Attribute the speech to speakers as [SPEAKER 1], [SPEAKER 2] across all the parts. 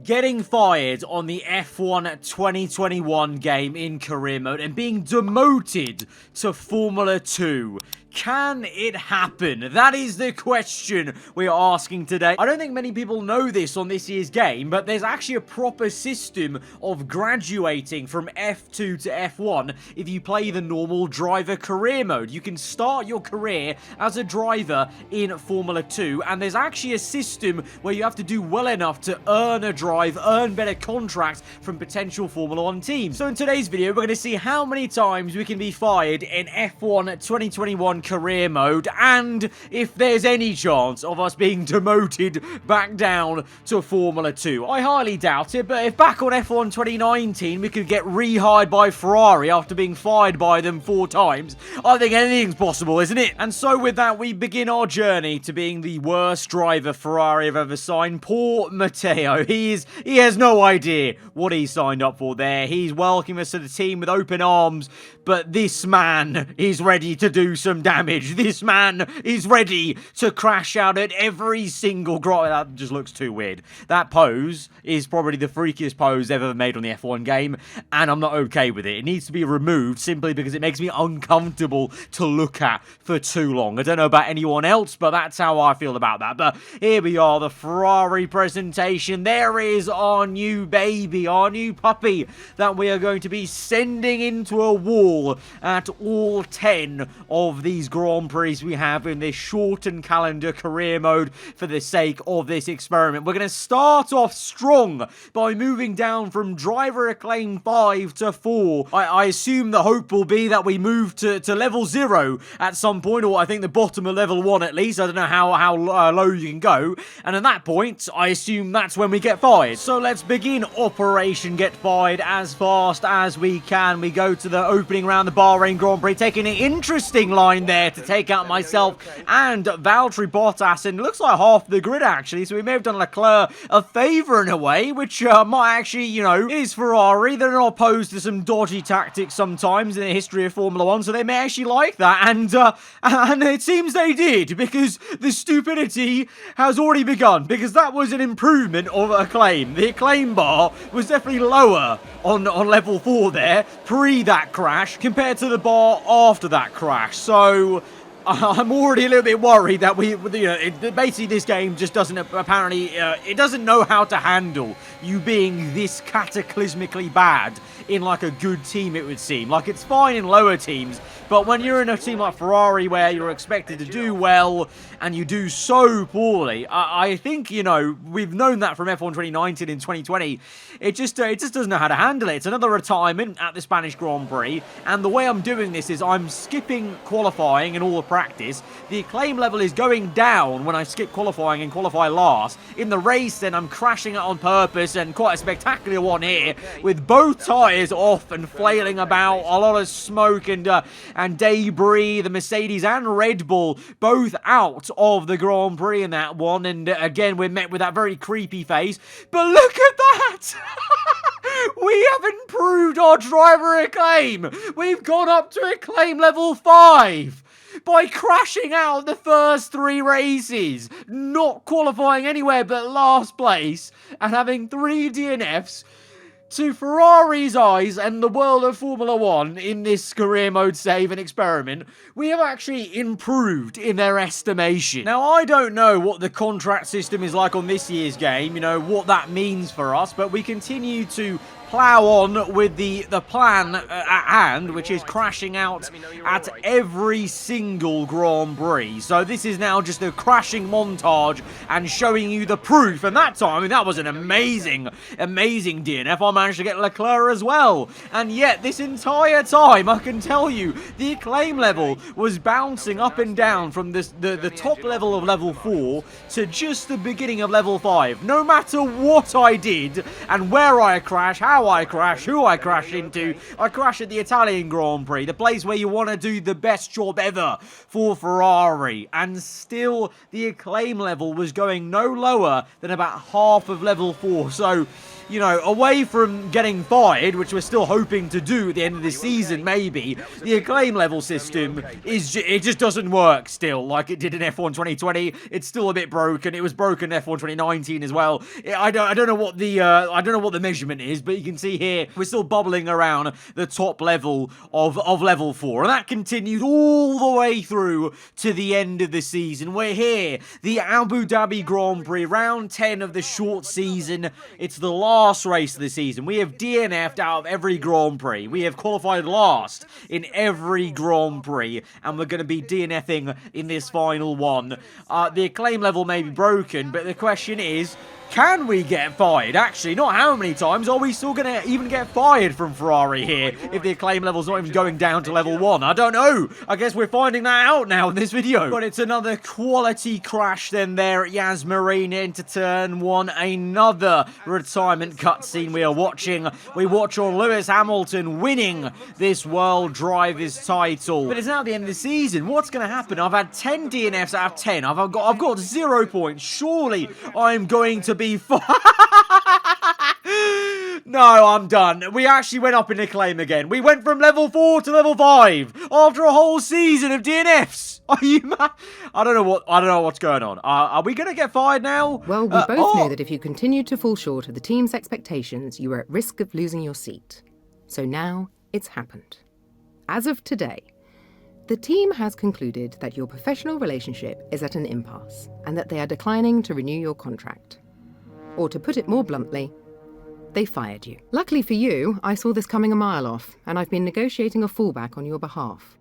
[SPEAKER 1] Getting fired on the F1 2021 game in career mode and being demoted to Formula 2. Can it happen? That is the question we are asking today. I don't think many people know this on this year's game, but there's actually a proper system of graduating from F2 to F1 if you play the normal driver career mode. You can start your career as a driver in Formula 2, and there's actually a system where you have to do well enough to earn a drive, earn better contracts from potential Formula 1 teams. So in today's video, we're going to see how many times we can be fired in F1 2021 career mode, and if there's any chance of us being demoted back down to Formula 2. I highly doubt it, but if back on F1 2019 we could get rehired by Ferrari after being fired by them 4 times, I think anything's possible, isn't it? And so with that, we begin our journey to being the worst driver Ferrari have ever signed. Poor Matteo. He has no idea what he signed up for there. He's welcoming us to the team with open arms, but this man is ready to do some damage. This man is ready to crash out at every single that just looks too weird. That pose is probably the freakiest pose ever made on the F1 game, and I'm not okay with it. It needs to be removed simply because it makes me uncomfortable to look at for too long. I don't know about anyone else, but that's how I feel about that. But here we are, the Ferrari presentation. There is our new baby, our new puppy that we are going to be sending into a wall at all 10 of these Grand Prix we have in this shortened calendar career mode for the sake of this experiment. We're going to start off strong by moving down from driver acclaim 5 to 4. I assume the hope will be that we move to level 0 at some point, or I think the bottom of level 1 at least. I don't know how low you can go, and at that point I assume that's when we get fired. So let's begin Operation Get Fired as fast as we can. We go to the opening round, the Bahrain Grand Prix, taking an interesting line there to take out myself and Valtteri Bottas, and it looks like half the grid actually, so we may have done Leclerc a favour in a way, which might actually, you know, is Ferrari. They're not opposed to some dodgy tactics sometimes in the history of Formula 1, so they may actually like that, and it seems they did, because the stupidity has already begun, because that was an improvement of acclaim. The acclaim bar was definitely lower on level 4 there, pre that crash, compared to the bar after that crash, so I'm already a little bit worried that basically this game just doesn't, apparently, it doesn't know how to handle you being this cataclysmically bad in like a good team, it would seem. Like, it's fine in lower teams, but when you're in a team like Ferrari where you're expected to do well and you do so poorly, I think, you know, we've known that from F1 2019 and 2020. It just doesn't know how to handle it. It's another retirement at the Spanish Grand Prix, and the way I'm doing this is I'm skipping qualifying and all the practice. The acclaim level is going down when I skip qualifying and qualify last. In the race, then I'm crashing it on purpose, and quite a spectacular one here with both tyres off and flailing about, a lot of smoke and debris. The Mercedes and Red Bull both out of the Grand Prix in that one, and again we're met with that very creepy face. But look at that! We have improved our driver acclaim. We've gone up to acclaim level 5 by crashing out the first 3 races, not qualifying anywhere but last place, and having 3 DNFs. To Ferrari's eyes and the world of Formula 1 in this career mode save and experiment, we have actually improved in their estimation. Now, I don't know what the contract system is like on this year's game, you know, what that means for us, but we continue to plow on with the plan at hand, which is crashing out at every single Grand Prix. So this is now just a crashing montage and showing you the proof. And that time, I mean, that was an amazing DNF. I managed to get Leclerc as well. And yet, this entire time, I can tell you, the acclaim level was bouncing up and down from the top level of level 4 to just the beginning of level 5. No matter what I did and where I crashed, how how I crash, who I crash into. I crash at the Italian Grand Prix, the place where you want to do the best job ever for Ferrari, and still the acclaim level was going no lower than about half of level 4, so, you know, away from getting fired, which we're still hoping to do at the end of the season, maybe, the acclaim level system it just doesn't work still like it did in F1 2020. It's still a bit broken. It was broken in F1 2019 as well. I don't know what the measurement is, but you can see here we're still bubbling around the top level of level 4, and that continued all the way through to the end of the season. We're here, the Abu Dhabi Grand Prix, round 10 of the short season. It's the last race of the season. We have DNF'd out of every Grand Prix. We have qualified last in every Grand Prix, and we're going to be DNFing in this final one. The acclaim level may be broken, but the question is, can we get fired? Actually, not how many times. Are we still going to even get fired from Ferrari here if the acclaim level's not even going down to level 1? I don't know. I guess we're finding that out now in this video. But it's another quality crash then there at Yas Marina into turn 1. Another retirement cutscene we are watching. We watch on Lewis Hamilton winning this World Drivers title. But it's now the end of the season. What's going to happen? I've had 10 DNFs out of 10. I've got 0 points. Surely I'm going to be No, I'm done. We actually went up in acclaim again. We went from level 4 to level 5 after a whole season of DNFs. Are you mad? I don't know what's going on. Are we going to get fired now?
[SPEAKER 2] Well, we both know that if you continued to fall short of the team's expectations, you were at risk of losing your seat. So now it's happened. As of today, the team has concluded that your professional relationship is at an impasse and that they are declining to renew your contract. Or to put it more bluntly, they fired you. Luckily for you, I saw this coming a mile off, and I've been negotiating a fallback on your behalf.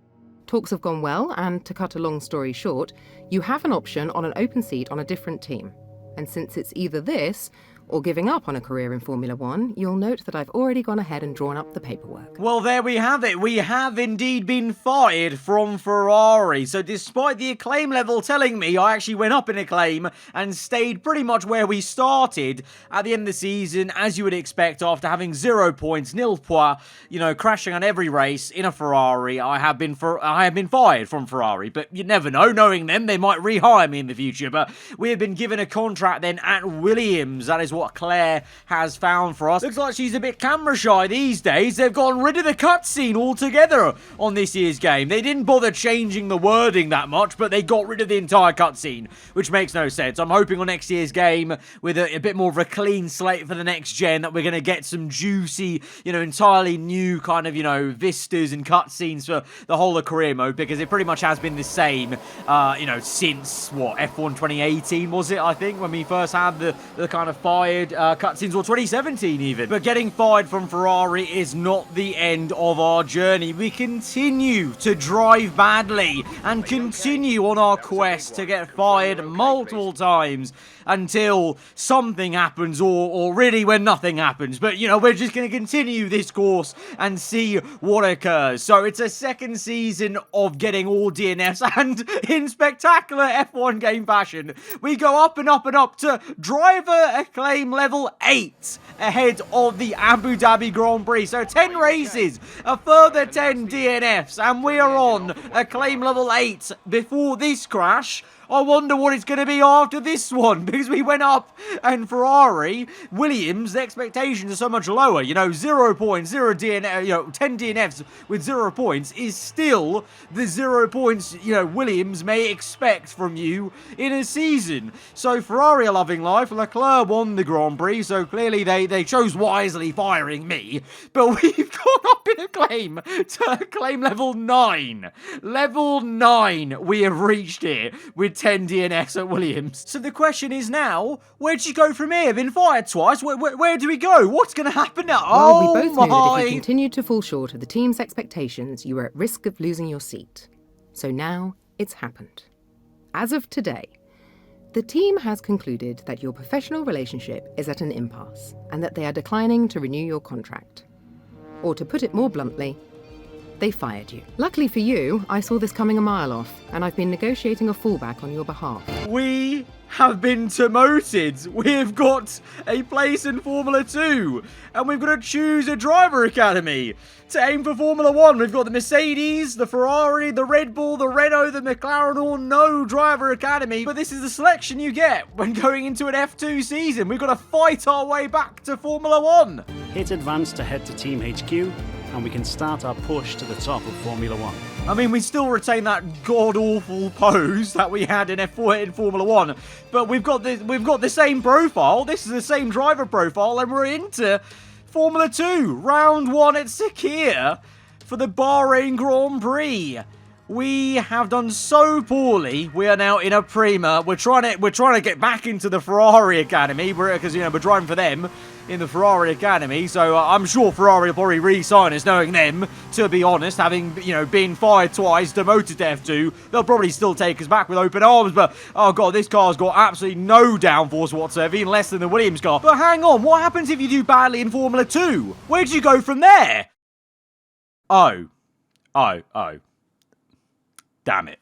[SPEAKER 2] Talks have gone well, and to cut a long story short, you have an option on an open seat on a different team. And since it's either this or giving up on a career in Formula One, you'll note that I've already gone ahead and drawn up the paperwork.
[SPEAKER 1] Well, there we have it. We have indeed been fired from Ferrari. So despite the acclaim level telling me I actually went up in acclaim and stayed pretty much where we started at the end of the season, as you would expect, after having 0 points, nil points, you know, crashing on every race in a Ferrari, I have been fired from Ferrari. But you never know. Knowing them, they might rehire me in the future. But we have been given a contract then at Williams. That is what Claire has found for us. Looks like she's a bit camera shy these days. They've gotten rid of the cutscene altogether on this year's game. They didn't bother changing the wording that much, but they got rid of the entire cutscene, which makes no sense. I'm hoping on next year's game, with a bit more of a clean slate for the next gen, that we're going to get some juicy, you know, entirely new kind of, you know, vistas and cutscenes for the whole of career mode, because it pretty much has been the same, you know, since, what, F1 2018 was it, I think, when we first had the kind of fired cutscenes, or 2017 even. But getting fired from Ferrari is not the end of our journey. We continue to drive badly and continue on our quest to get fired multiple times until something happens, or really when nothing happens. But, you know, we're just going to continue this course and see what occurs. So it's a second season of getting all DNFs, and in spectacular F1 game fashion, we go up and up and up to driver acclaim level 8 ahead of the Abu Dhabi Grand Prix. So 10 races, a further 10 DNFs, and we are on acclaim level 8 before this crash. I wonder what it's going to be after this one, because we went up, and Ferrari, Williams, the expectations are so much lower. You know, 0 points, 0 DNF, you know, 10 DNFs with 0 points is still the 0 points, you know, Williams may expect from you in a season. So Ferrari are loving life. Leclerc won the Grand Prix, so clearly they chose wisely firing me. But we've gone up in acclaim to acclaim level 9. Level 9 we have reached here with 10 DNFs at Williams. So the question is now, where'd you go from here? Been fired twice? Where do we go? What's going to happen now?
[SPEAKER 2] Well, we both knew that if you continued to fall short of the team's expectations, you were at risk of losing your seat. So now it's happened. As of today, the team has concluded that your professional relationship is at an impasse and that they are declining to renew your contract. Or to put it more bluntly, they fired you. Luckily for you, I saw this coming a mile off, and I've been negotiating a fallback on your behalf.
[SPEAKER 1] We have been demoted. We've got a place in Formula 2, and we've got to choose a driver academy to aim for Formula 1. We've got the Mercedes, the Ferrari, the Red Bull, the Renault, the McLaren, or no driver academy. But this is the selection you get when going into an F2 season. We've got to fight our way back to Formula 1.
[SPEAKER 3] Hit advance to head to Team HQ, and we can start our push to the top of Formula 1.
[SPEAKER 1] I mean, we still retain that god-awful pose that we had in F4 in Formula 1, but we've got the same profile. This is the same driver profile, and we're into Formula 2. Round 1 at Sakir for the Bahrain Grand Prix. We have done so poorly. We are now in a Prima. We're trying to get back into the Ferrari Academy because we're driving for them in the Ferrari Academy. So I'm sure Ferrari will probably re-sign us, knowing them. To be honest, having been fired twice, demoted to F2, they'll probably still take us back with open arms. But oh god, this car's got absolutely no downforce whatsoever, even less than the Williams car. But hang on, what happens if you do badly in Formula 2? Where do you go from there? Oh. Damn it.